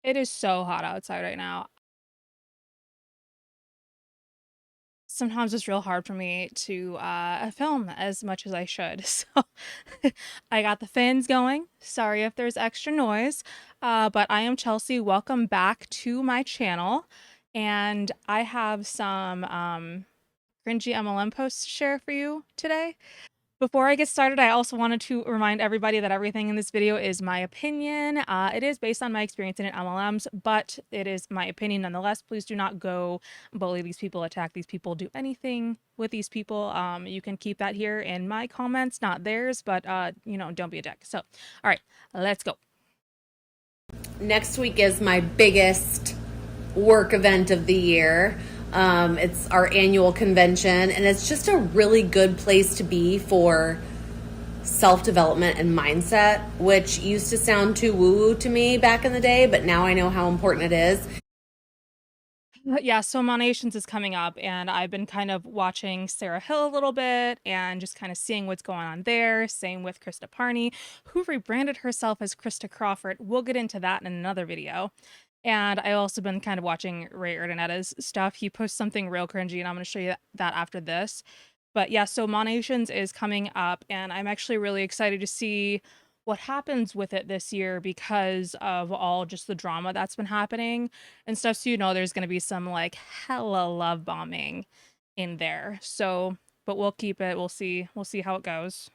It is so hot outside right now. Sometimes it's real hard for me to film as much as I should. So I got the fans going. Sorry if there's extra noise, but I am Chelsea. Welcome back to my channel. And I have some cringy MLM posts to share for you today. Before I get started, I also wanted to remind everybody that everything in this video is my opinion. It is based on my experience in MLMs, but it is my opinion nonetheless. Please do not go bully these people, attack these people, do anything with these people. You can keep that here in my comments, not theirs, but don't be a dick. So, all right, let's go. Next week is my biggest work event of the year. It's our annual convention, and it's just a really good place to be for self-development and mindset, which used to sound too woo-woo to me back in the day, but now I know how important it is. Yeah, so Monations is coming up, and I've been kind of watching Sarah Hill a little bit and just kind of seeing what's going on there. Same with Krista Parney, who rebranded herself as Krista Crawford. We'll get into that in another video. And I also been kind of watching Ray Urdanetta's stuff. He posts something real cringy, and I'm going to show you that after this. But yeah, so Monations is coming up, and I'm actually really excited to see what happens with it this year because of all just the drama that's been happening and stuff. So, there's going to be some like hella love bombing in there. So, but we'll keep it. We'll see how it goes.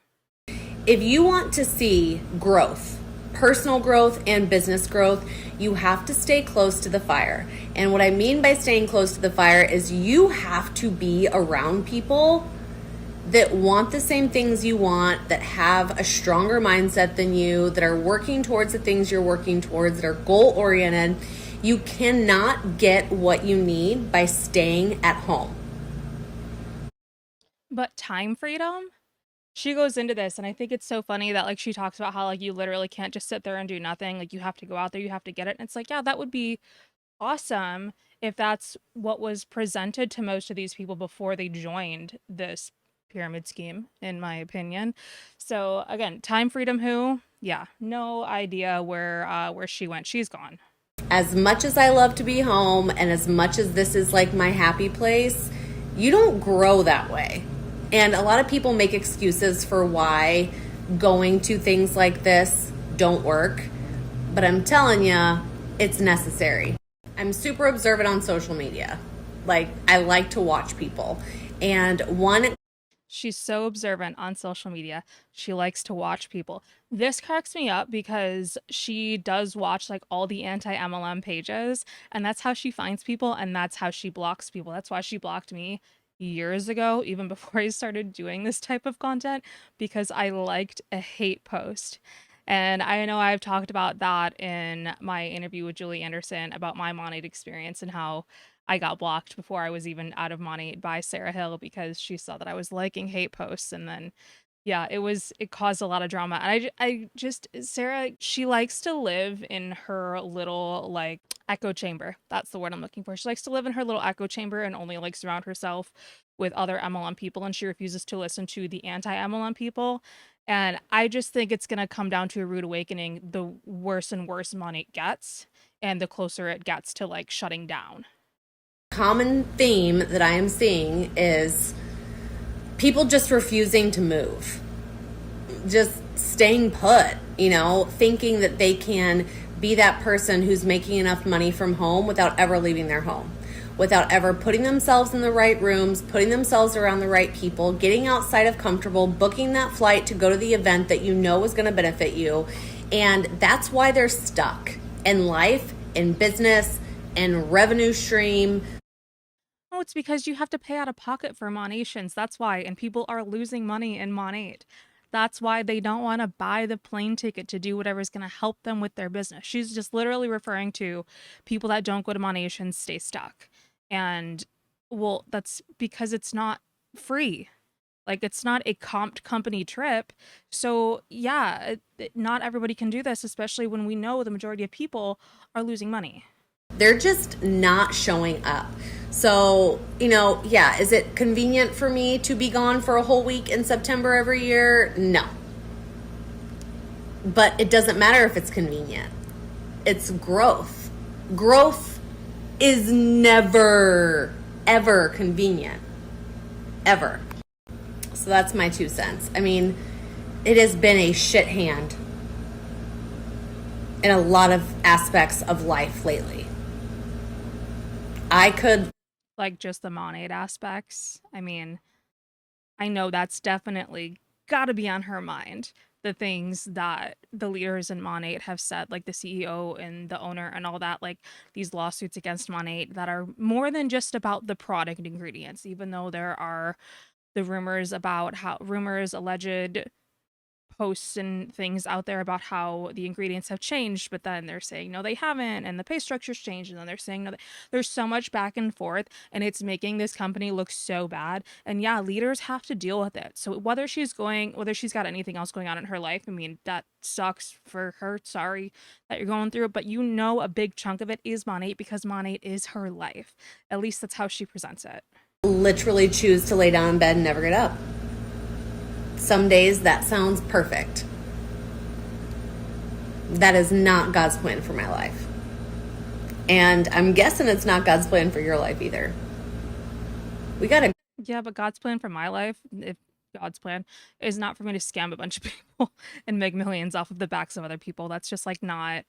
If you want to see growth, personal growth and business growth, you have to stay close to the fire. And what I mean by staying close to the fire is you have to be around people that want the same things you want, that have a stronger mindset than you, that are working towards the things you're working towards, that are goal-oriented. You cannot get what you need by staying at home. But time freedom? She goes into this, and I think it's so funny that like she talks about how like you literally can't just sit there and do nothing. Like you have to go out there, you have to get it. And it's like, yeah, that would be awesome if that's what was presented to most of these people before they joined this pyramid scheme, in my opinion. So again, time freedom who? Yeah, no idea where she went. She's gone. As much as I love to be home and as much as this is like my happy place, you don't grow that way. And a lot of people make excuses for why going to things like this don't work. But I'm telling you, it's necessary. I'm super observant on social media. Like, I like to watch people. And She's so observant on social media. She likes to watch people. This cracks me up because she does watch like all the anti-MLM pages, and that's how she finds people, and that's how she blocks people. That's why she blocked me years ago, even before I started doing this type of content, because I liked a hate post. And I know I've talked about that in my interview with Julie Anderson about my Monate experience and how I got blocked before I was even out of Monate by Sarah Hill because she saw that I was liking hate posts. And then, yeah, it caused a lot of drama. And I just, Sarah, she likes to live in her little like echo chamber. That's the word I'm looking for. She likes to live in her little echo chamber and only like surround herself with other MLM people. And she refuses to listen to the anti-MLM people. And I just think it's going to come down to a rude awakening the worse and worse Monate gets and the closer it gets to like shutting down. Common theme that I am seeing is people just refusing to move, just staying put, thinking that they can be that person who's making enough money from home without ever leaving their home, without ever putting themselves in the right rooms, putting themselves around the right people, getting outside of comfortable, booking that flight to go to the event that you know is going to benefit you. And that's why they're stuck in life, in business, and revenue stream. Oh, it's because you have to pay out of pocket for Monations. That's why. And people are losing money in Monate. That's why they don't want to buy the plane ticket to do whatever's going to help them with their business. She's just literally referring to people that don't go to Monations stay stuck. And well, that's because it's not free. Like it's not a comped company trip. So yeah, not everybody can do this, especially when we know the majority of people are losing money. They're just not showing up. So, yeah, is it convenient for me to be gone for a whole week in September every year? No. But it doesn't matter if it's convenient. It's growth. Growth is never, ever convenient. Ever. So that's my 2 cents. I mean, it has been a shit hand in a lot of aspects of life lately. I could... Like just the Monade aspects. I mean, I know that's definitely got to be on her mind. The things that the leaders in Monade have said, like the CEO and the owner and all that, like these lawsuits against Monade that are more than just about the product ingredients, even though there are the rumors about how alleged posts and things out there about how the ingredients have changed, but then they're saying no they haven't, and the pay structure's changed, and then they're saying no there's so much back and forth, and it's making this company look so bad. And yeah, leaders have to deal with it. So whether she's got anything else going on in her life, I mean, that sucks for her. Sorry that you're going through it, but a big chunk of it is Monate, because Monate is her life. At least that's how she presents it. Literally choose to lay down in bed and never get up. Some days that sounds perfect. That is not God's plan for my life. And I'm guessing it's not God's plan for your life either. Yeah, but God's plan for my life, if God's plan is not for me to scam a bunch of people and make millions off of the backs of other people, that's just like not,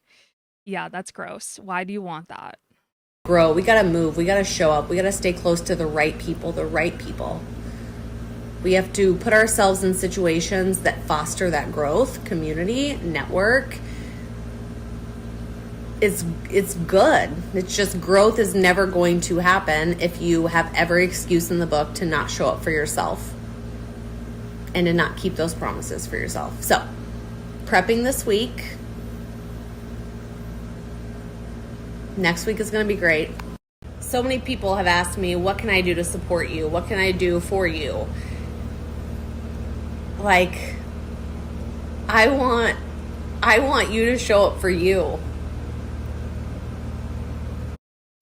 yeah, that's gross. Why do you want that? Grow. We gotta move. We gotta show up. We gotta stay close to the right people. We have to put ourselves in situations that foster that growth, community, network. It's good. It's just growth is never going to happen if you have every excuse in the book to not show up for yourself and to not keep those promises for yourself. So, prepping this week. Next week is going to be great. So many people have asked me, what can I do to support you? What can I do for you? Like, I want you to show up for you.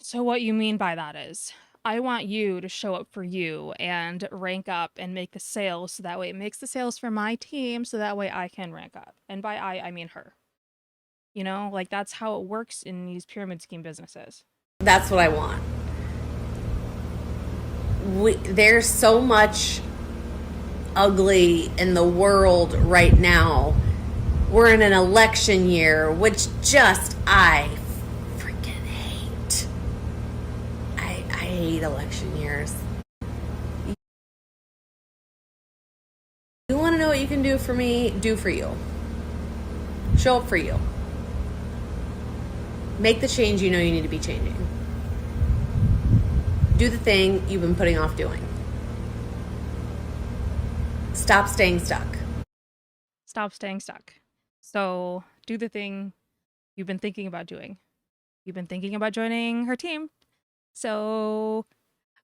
So what you mean by that is, I want you to show up for you and rank up and make the sales, so that way it makes the sales for my team, so that way I can rank up. And by I mean her. You know, like that's how it works in these pyramid scheme businesses. That's what I want. There's so much ugly in the world right now. We're in an election year, which just I freaking hate. I hate election years. You want to know what you can do for me? Do for you. Show up for you. Make the change you know you need to be changing. Do the thing you've been putting off doing. Stop staying stuck. Stop staying stuck. So do the thing you've been thinking about doing. You've been thinking about joining her team. So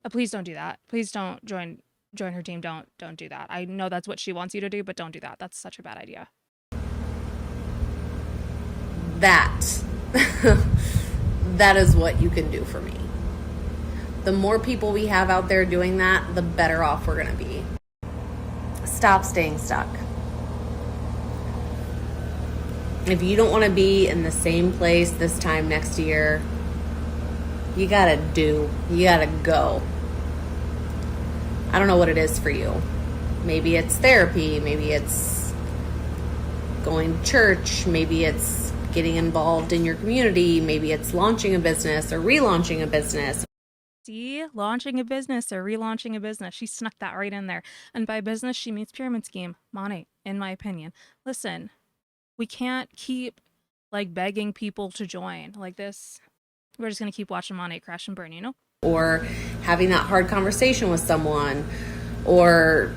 please don't do that. Please don't join her team. Don't do that. I know that's what she wants you to do, but don't do that. That's such a bad idea. That is what you can do for me. The more people we have out there doing that, the better off we're going to be. Stop staying stuck. If you don't want to be in the same place this time next year, you gotta go. I don't know what it is for you. Maybe it's therapy, maybe it's going to church, maybe it's getting involved in your community, maybe it's launching a business or relaunching a business. See, launching a business or relaunching a business. She snuck that right in there. And by business, she means pyramid scheme. Money, in my opinion. Listen, we can't keep like begging people to join like this. We're just going to keep watching Money crash and burn, you know? Or having that hard conversation with someone, or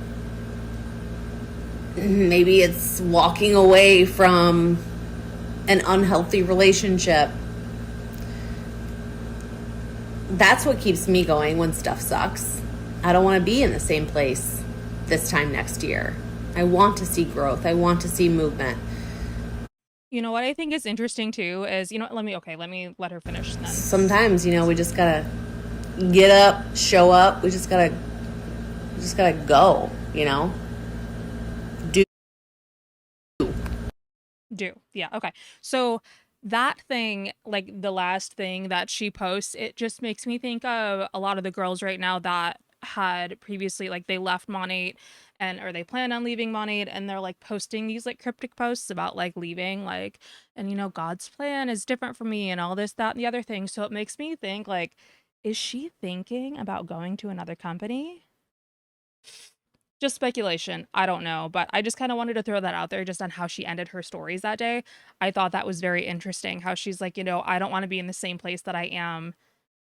maybe it's walking away from an unhealthy relationship. That's what keeps me going when stuff sucks. I don't want to be in the same place this time next year. I want to see growth. I want to see movement. You know what I think is interesting too is, let me let her finish then. Sometimes, we just gotta get up, show up. We just gotta go, Do. Yeah, okay. So That thing, like the last thing that she posts, it just makes me think of a lot of the girls right now that had previously, like, they left Monate and or they plan on leaving Monate, and they're like posting these like cryptic posts about like leaving, like, and God's plan is different for me and all this, that, and the other thing. So it makes me think, like, is she thinking about going to another company? Just speculation. I don't know, but I just kind of wanted to throw that out there just on how she ended her stories that day. I thought that was very interesting how she's like, I don't want to be in the same place that I am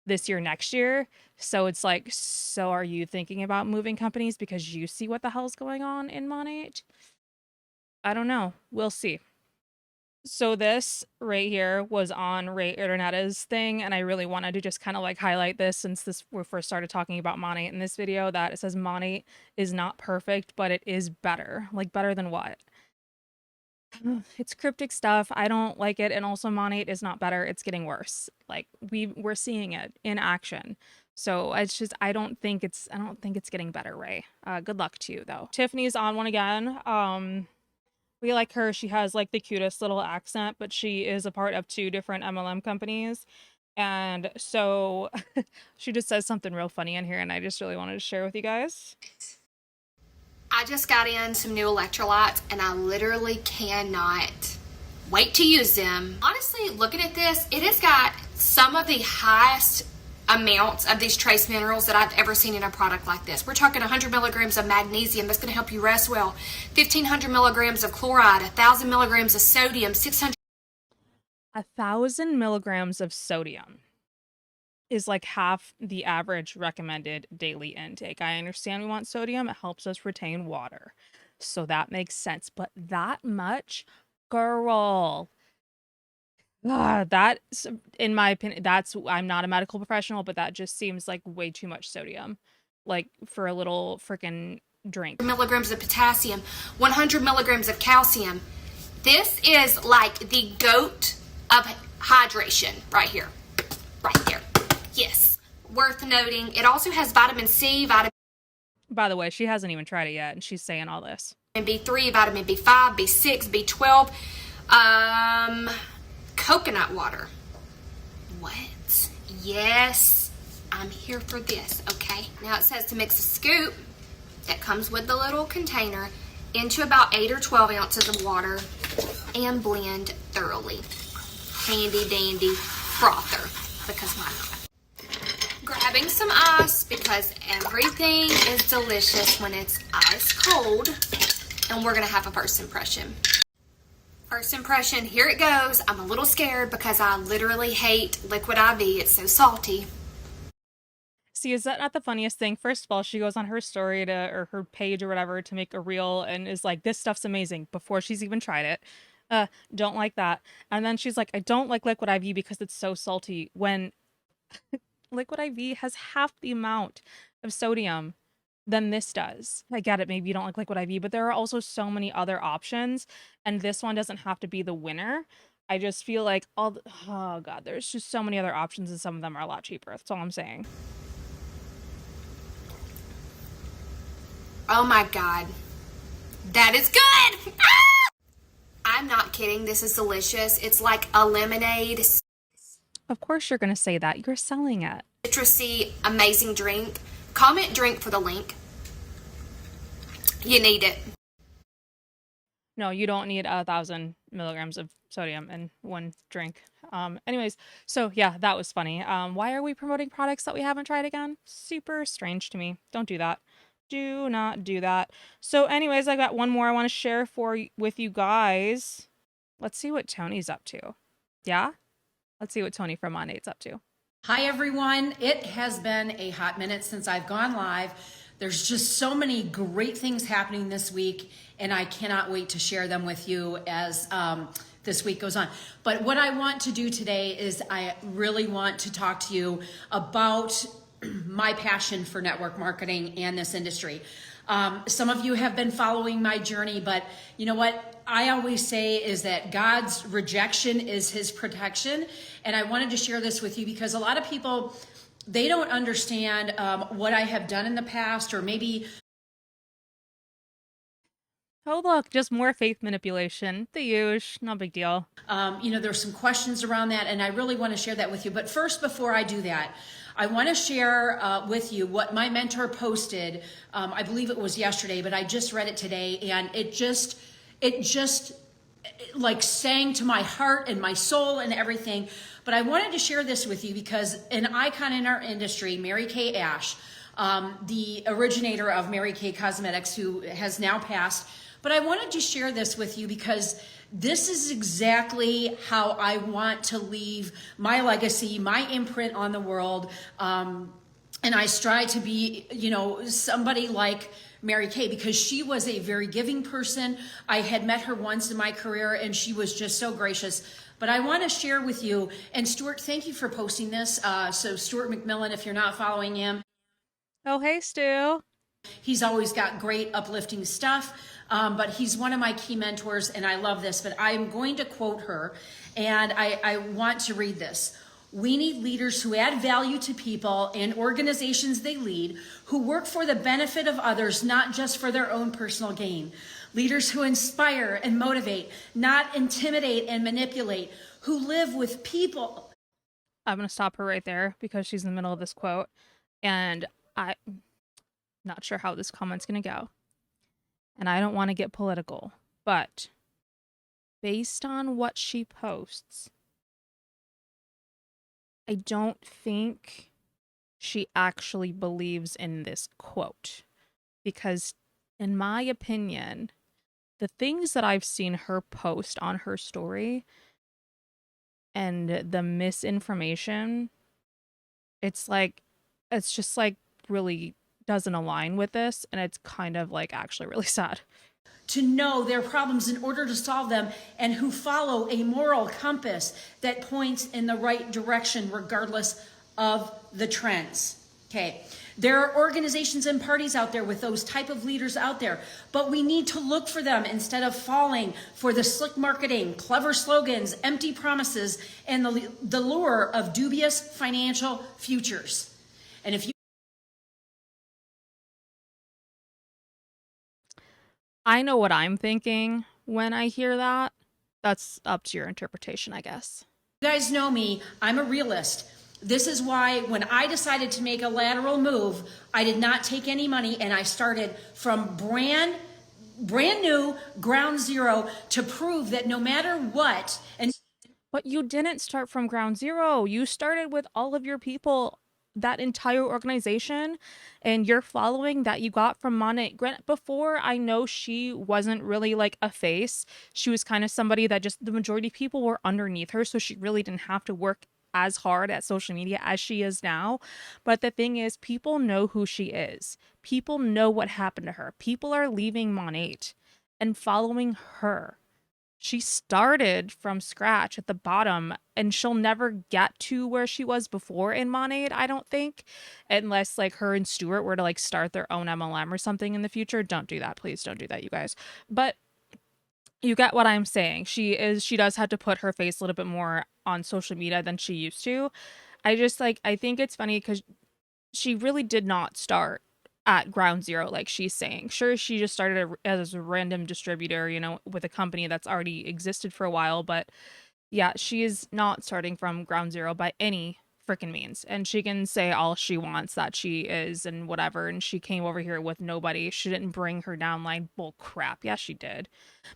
this year, next year. So it's like, so are you thinking about moving companies because you see what the hell's going on in Monate? I don't know. We'll see. So this right here was on Ray Internetta's thing, and I really wanted to just kind of like highlight this since this we first started talking about Monate in this video, that it says Monate is not perfect, but it is better. Like, better than what? It's cryptic stuff. I don't like it, and also Monate is not better. It's getting worse. Like, we're seeing it in action. So it's just I don't think it's getting better, Ray. Good luck to you though. Tiffany's on one again. We like her. She has like the cutest little accent, but she is a part of 2 different MLM companies. And so she just says something real funny in here, and I just really wanted to share with you guys. I just got in some new electrolytes and I literally cannot wait to use them. Honestly, looking at this, it has got some of the highest amounts of these trace minerals that I've ever seen in a product like this. We're talking 100 milligrams of magnesium that's going to help you rest well, 1,500 milligrams of chloride, 1,000 milligrams of sodium, 600. 1,000 milligrams of sodium is like half the average recommended daily intake. I understand we want sodium. It helps us retain water. So that makes sense. But that much? Girl. That's, in my opinion, I'm not a medical professional, but that just seems like way too much sodium. Like, for a little freaking drink. Milligrams of potassium, 100 milligrams of calcium. This is like the goat of hydration right here. Right there. Yes. Worth noting. It also has vitamin C, vitamin. By the way, she hasn't even tried it yet, and she's saying all this. B3, vitamin B5, B6, B12, coconut water. What? Yes, I'm here for this, okay? Now it says to mix a scoop that comes with the little container into about 8 or 12 ounces of water and blend thoroughly. Handy dandy frother, because why not? Grabbing some ice because everything is delicious when it's ice cold. And we're gonna have a first impression. First impression, here it goes. I'm a little scared because I literally hate liquid IV. It's so salty. See, is that not the funniest thing? First of all, she goes on her story or her page or whatever to make a reel and is like, this stuff's amazing, before she's even tried it. Don't like that. And then she's like, I don't like liquid IV because it's so salty, when liquid IV has half the amount of sodium than this does. I get it, maybe you don't like liquid IV, but there are also so many other options, and this one doesn't have to be the winner. I just feel like oh god, there's just so many other options, and some of them are a lot cheaper. That's all I'm saying. Oh my God. That is good. Ah! I'm not kidding. This is delicious. It's like a lemonade. Of course you're gonna say that. You're selling it. Citrusy, amazing drink. Comment drink for the link. You need it. No, you don't need 1,000 milligrams of sodium in one drink. Anyways, so yeah, that was funny. Why are we promoting products that we haven't tried again? Super strange to me. Don't do that. Do not do that. So anyways, I got one more I want to share with you guys. Let's see what Tony's up to. Yeah? Let's see what Tony from Monate's up to. Hi everyone. It has been a hot minute since I've gone live. There's just so many great things happening this week, and I cannot wait to share them with you as this week goes on. But what I want to do today is I really want to talk to you about my passion for network marketing and this industry. Some of you have been following my journey, but you know what I always say is that God's rejection is his protection. And I wanted to share this with you because a lot of people, they don't understand what I have done in the past, or maybe Oh, look, just more faith manipulation. The huge, no big deal. There's some questions around that, and I really want to share that with you. But first, before I do that, I want to share with you what my mentor posted. I believe it was yesterday, but I just read it today, and it just like sang to my heart and my soul and everything. But I wanted to share this with you because an icon in our industry, Mary Kay Ash, the originator of Mary Kay Cosmetics, who has now passed. But I wanted to share this with you because this is exactly how I want to leave my legacy, my imprint on the world. And I strive to be, somebody like Mary Kay, because she was a very giving person. I had met her once in my career and she was just so gracious. But I want to share with you, and Stuart, thank you for posting this. So Stuart McMillan, if you're not following him, Oh, hey, Stu. he's always got great uplifting stuff, but he's one of my key mentors, and I love this. But I'm going to quote her, and I want to read this. We need leaders who add value to people and organizations they lead, who work for the benefit of others, not just for their own personal gain. Leaders who inspire and motivate, not intimidate and manipulate, who live with people. I'm going to stop her right there because she's in the middle of this quote. And I'm not sure how this comment's going to go. And I don't want to get political. But based on what she posts, I don't think she actually believes in this quote. Because, in my opinion, the things that I've seen her post on her story and the misinformation, it's just like really doesn't align with this. And it's kind of like actually really sad. To know their problems in order to solve them, and who follow a moral compass that points in the right direction regardless of the trends. Okay, there are organizations and parties out there with those type of leaders out there, but we need to look for them instead of falling for the slick marketing, clever slogans, empty promises, and the lure of dubious financial futures. And if you I know what I'm thinking when I hear that. That's up to your interpretation, I guess. guys know me, I'm a realist. This is why when I decided to make a lateral move, I did not take any money, and I started from brand new, ground zero, to prove that no matter what. And But you didn't start from ground zero. You started with all of your people, that entire organization, and your following that you got from Monet. Grant, before, I know she wasn't really like a face. She was kind of somebody that just the majority of people were underneath her, so she really didn't have to work as hard at social media as she is now. But the thing is, people know who she is. People know what happened to her. People are leaving Monet and following her. She started from scratch at the bottom, and she'll never get to where she was before in Monaid, I don't think, unless like her and Stuart were to like start their own MLM or something in the future. Don't do that, please don't do that, you guys. But you get what I'm saying. She does have to put her face a little bit more on social media than she used to. I think it's funny because she really did not start at ground zero like she's saying. Sure, she just started as a random distributor, with a company that's already existed for a while, but yeah, she is not starting from ground zero by any freaking means. And she can say all she wants that she is and whatever, and she came over here with nobody. She didn't bring her downline. Bull crap. Yeah, she did.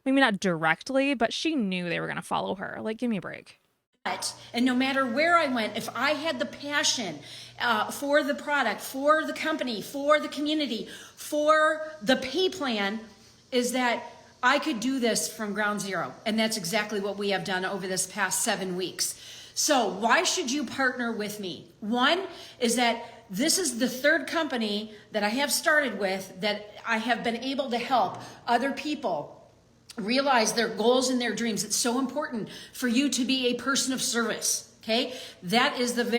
Maybe not directly, but she knew they were going to follow her. Like, give me a break. And no matter where I went, if I had the passion for the product, for the company, for the community, for the pay plan, is that I could do this from ground zero. And that's exactly what we have done over this past 7 weeks. So why should you partner with me? One is that this is the third company that I have started with that I have been able to help other people realize their goals and their dreams. It's so important for you to be a person of service. Okay. That is the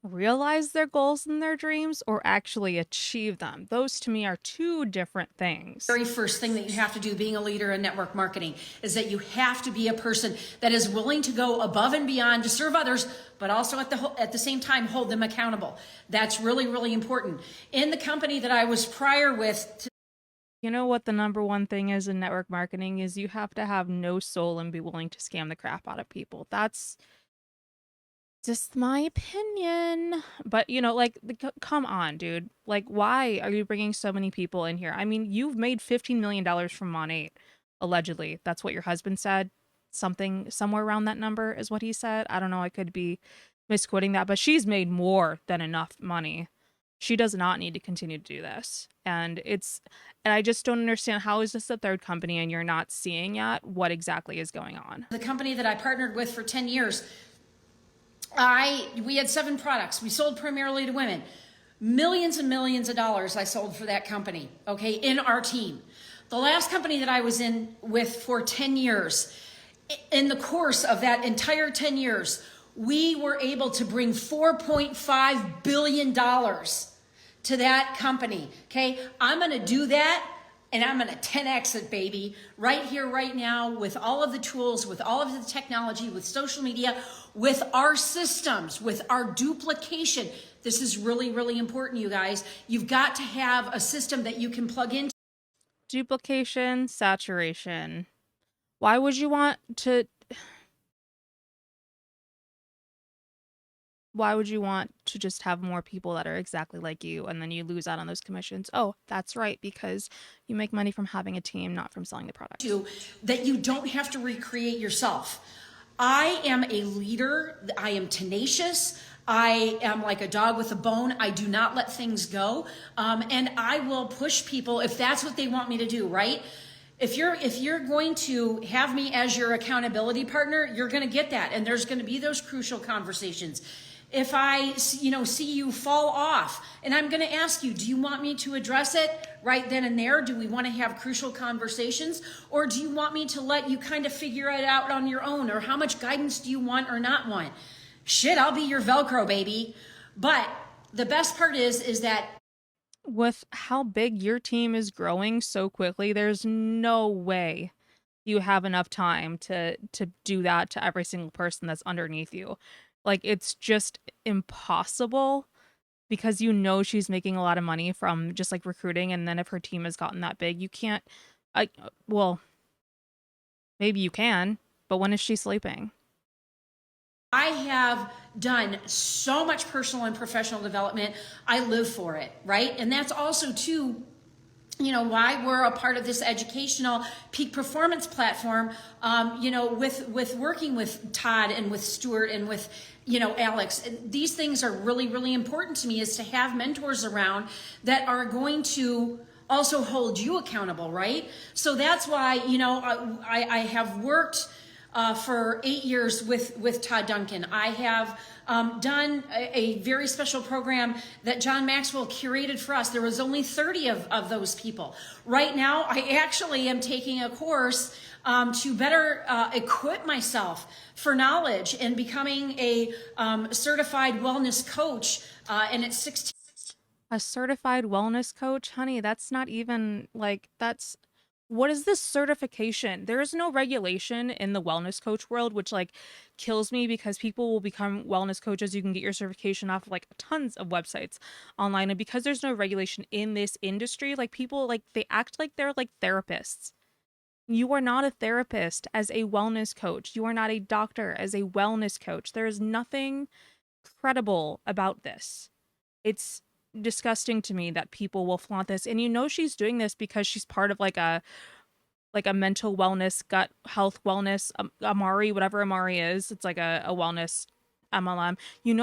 Realize their goals and their dreams, or actually achieve them. Those to me are two different things. very first thing that you have to do being a leader in network marketing is that you have to be a person that is willing to go above and beyond to serve others, but also at the same time hold them accountable. That's really, really important. In the company that I was prior with You know what the number one thing is in network marketing is you have to have no soul and be willing to scam the crap out of people. That's just my opinion. But, like, come on, dude. Like, why are you bringing so many people in here? I mean, you've made $15 million from Mon8, allegedly. That's what your husband said. Somewhere around that number is what he said. I don't know. I could be misquoting that, but she's made more than enough money. She does not need to continue to do this. And I just don't understand, how is this the third company and you're not seeing yet what exactly is going on? The company that I partnered with for 10 years, we had 7 products. We sold primarily to women. Millions and millions of dollars I sold for that company, okay, in our team. The last company that I was in with for 10 years, in the course of that entire 10 years, we were able to bring $4.5 billion to that company, okay? I'm gonna do that, and I'm gonna 10X it, baby, right here, right now, with all of the tools, with all of the technology, with social media, with our systems, with our duplication. This is really, really important, you guys. You've got to have a system that you can plug into. Duplication, saturation. Why would you want to just have more people that are exactly like you and then you lose out on those commissions? Oh, that's right, because you make money from having a team, not from selling the product. That you don't have to recreate yourself. I am a leader. I am tenacious. I am like a dog with a bone. I do not let things go. And I will push people if that's what they want me to do, right? If you're going to have me as your accountability partner, you're going to get that. And there's going to be those crucial conversations. If I, see you fall off, and I'm going to ask you, do you want me to address it right then and there? Do we want to have crucial conversations? Or do you want me to let you kind of figure it out on your own? Or how much guidance do you want or not want? Shit, I'll be your Velcro, baby. But the best part is that with how big your team is growing so quickly, there's no way you have enough time to do that to every single person that's underneath you. Like, it's just impossible, because she's making a lot of money from just like recruiting. And then if her team has gotten that big, you can't, well, maybe you can, but when is she sleeping? I have done so much personal and professional development. I live for it, right? And that's also too, why we're a part of this educational peak performance platform, with working with Todd and with Stuart and with, Alex. These things are really, really important to me, is to have mentors around that are going to also hold you accountable, right? So that's why, I have worked for 8 years with Todd Duncan. I have done a very special program that John Maxwell curated for us. There was only 30 of those people. Right now, I actually am taking a course to better equip myself for knowledge and becoming a certified wellness coach. And it's 16. A certified wellness coach? Honey, that's not even like, what is this certification? There is no regulation in the wellness coach world, which like kills me, because people will become wellness coaches. You can get your certification off of like tons of websites online. And because there's no regulation in this industry, like, people, like, they act like they're like therapists. You are not a therapist as a wellness coach. You are not a doctor as a wellness coach. There is nothing credible about this. It's disgusting to me that people will flaunt this. And she's doing this because she's part of like a mental wellness, gut health wellness, Amari, whatever Amari is. It's like a wellness MLM.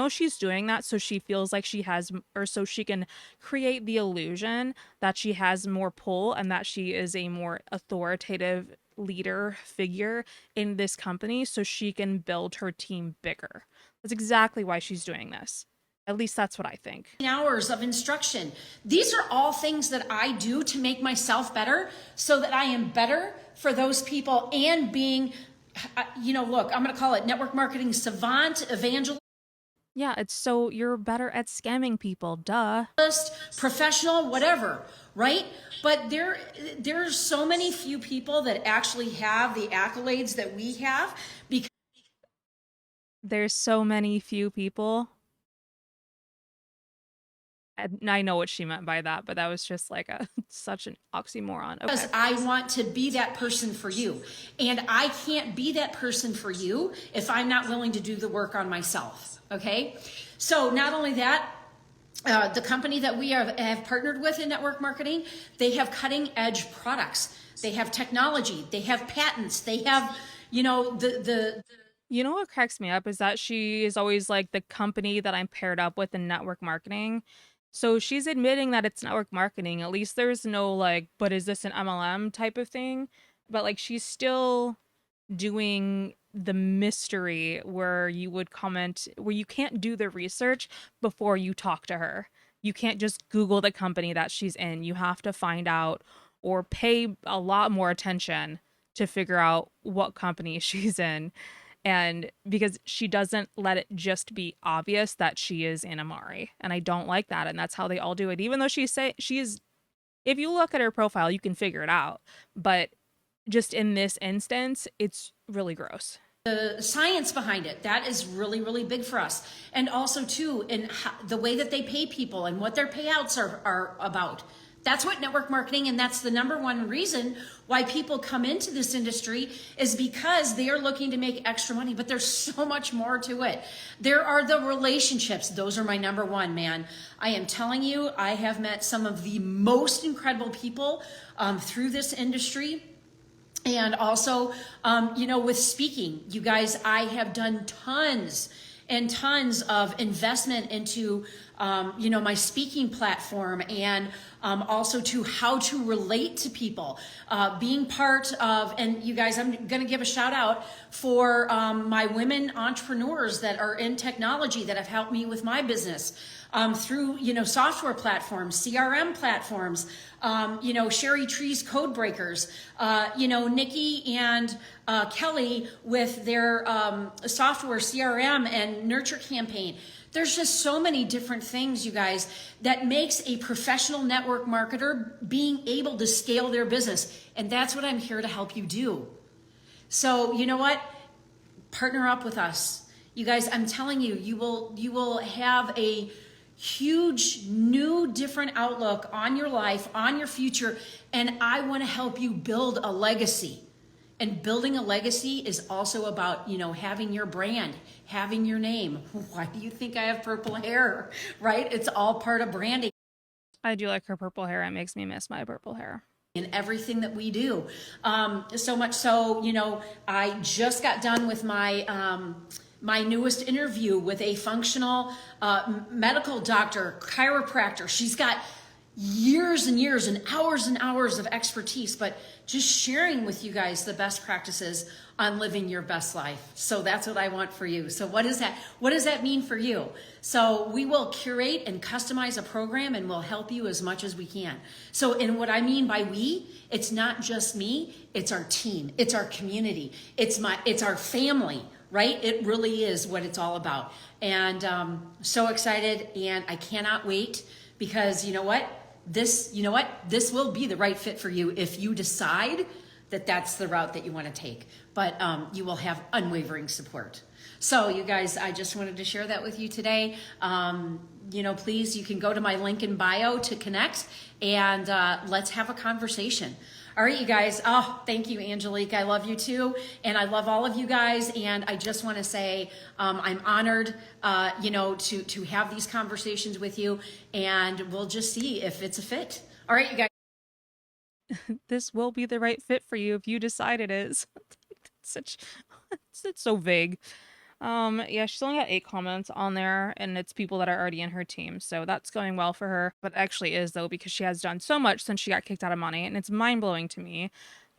She's doing that so she feels like she has, or so she can create the illusion that she has more pull and that she is a more authoritative leader figure in this company, so she can build her team bigger. That's exactly why she's doing this. At least that's what I think. Hours of instruction. These are all things that I do to make myself better, so that I am better for those people, and being, look, I'm going to call it network marketing savant evangel. Yeah, it's so you're better at scamming people, duh. Professional, whatever, right? But there's so many few people that actually have the accolades that we have, because there's so many few people. And I know what she meant by that, but that was just like such an oxymoron. Okay. Because I want to be that person for you. And I can't be that person for you if I'm not willing to do the work on myself. Okay. So not only that, the company that we have partnered with in network marketing, they have cutting edge products. They have technology. They have patents. They have, you know, You know what cracks me up is that she is always like the company that I'm paired up with in network marketing. So she's admitting that it's network marketing. At least there's no like, but is this an MLM type of thing? But like she's still doing the mystery where you would comment, where you can't do the research before you talk to her. You can't just Google the company that she's in. You have to find out or pay a lot more attention to figure out what company she's in. And because she doesn't let it just be obvious that she is in Amari. And I don't like that. And that's how they all do it. Even though she's, if you look at her profile, you can figure it out. But just in this instance, it's really gross. the science behind it, that is really, really big for us. And also too, in the way that they pay people and what their payouts are about. That's what network marketing, and that's the number one reason why people come into this industry, is because they are looking to make extra money. But there's so much more to it. There are the relationships. Those are my number one, man. I am telling you, I have met some of the most incredible people through this industry. And also, with speaking, you guys, I have done tons and tons of investment into, my speaking platform, and also to how to relate to people, being part of, and you guys, I'm going to give a shout out for my women entrepreneurs that are in technology that have helped me with my business. Through, software platforms, CRM platforms, Sherry Tree's Code Breakers, Nikki and Kelly with their software CRM and nurture campaign. There's just so many different things, you guys, that makes a professional network marketer being able to scale their business. And that's what I'm here to help you do. So, you know what? Partner up with us. You guys, I'm telling you, you will have a huge, new, different outlook on your life, on your future. And I want to help you build a legacy. And building a legacy is also about, having your brand, having your name. Why do you think I have purple hair, right? It's all part of branding. I do like her purple hair. It makes me miss my purple hair. In everything that we do. So much so, I just got done with my newest interview with a functional medical doctor, chiropractor. She's got years and years and hours of expertise, but just sharing with you guys the best practices on living your best life. So that's what I want for you. So what does that mean for you? So we will curate and customize a program, and we'll help you as much as we can. So, and what I mean by we, it's not just me, it's our team, it's our community, it's our family, right? It really is what it's all about. And so excited, and I cannot wait, because you know what? This will be the right fit for you if you decide that that's the route that you want to take. But you will have unwavering support. So you guys, I just wanted to share that with you today. Please, you can go to my link in bio to connect, and let's have a conversation. All right, you guys. Oh, thank you, Angelique. I love you too. And I love all of you guys. And I just want to say, I'm honored, to have these conversations with you, and we'll just see if it's a fit. All right, you guys. This will be the right fit for you if you decide it is. it's so vague. Yeah, she's only got 8 comments on there, and it's people that are already in her team, so that's going well for her. But it actually is, though, because she has done so much since she got kicked out of Money, and it's mind-blowing to me.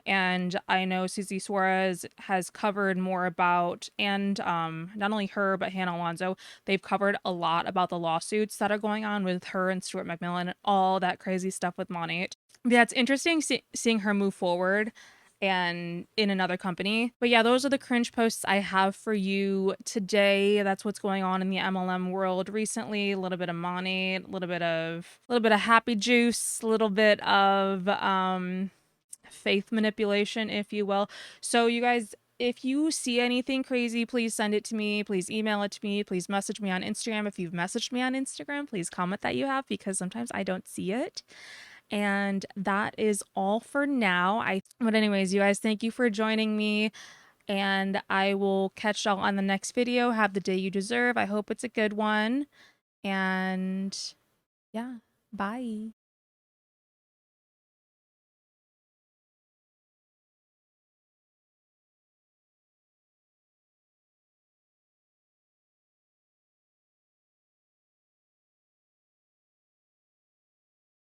And I know Susie Suarez has covered more about, and not only her, but Hannah Alonso, they've covered a lot about the lawsuits that are going on with her and Stuart McMillan and all that crazy stuff with Money. Yeah, it's interesting seeing her move forward and in another company. But yeah, those are the cringe posts I have for you today. That's what's going on in the MLM world recently. A little bit of money, a little bit of happy juice, a little bit of faith manipulation, if you will. So you guys, if you see anything crazy, please send it to me. Please email it to me. Please message me on Instagram. If you've messaged me on Instagram, please comment that you have, because sometimes I don't see it. And that is all for now. But anyways, you guys, thank you for joining me. And I will catch y'all on the next video. Have the day you deserve. I hope it's a good one. And yeah, bye.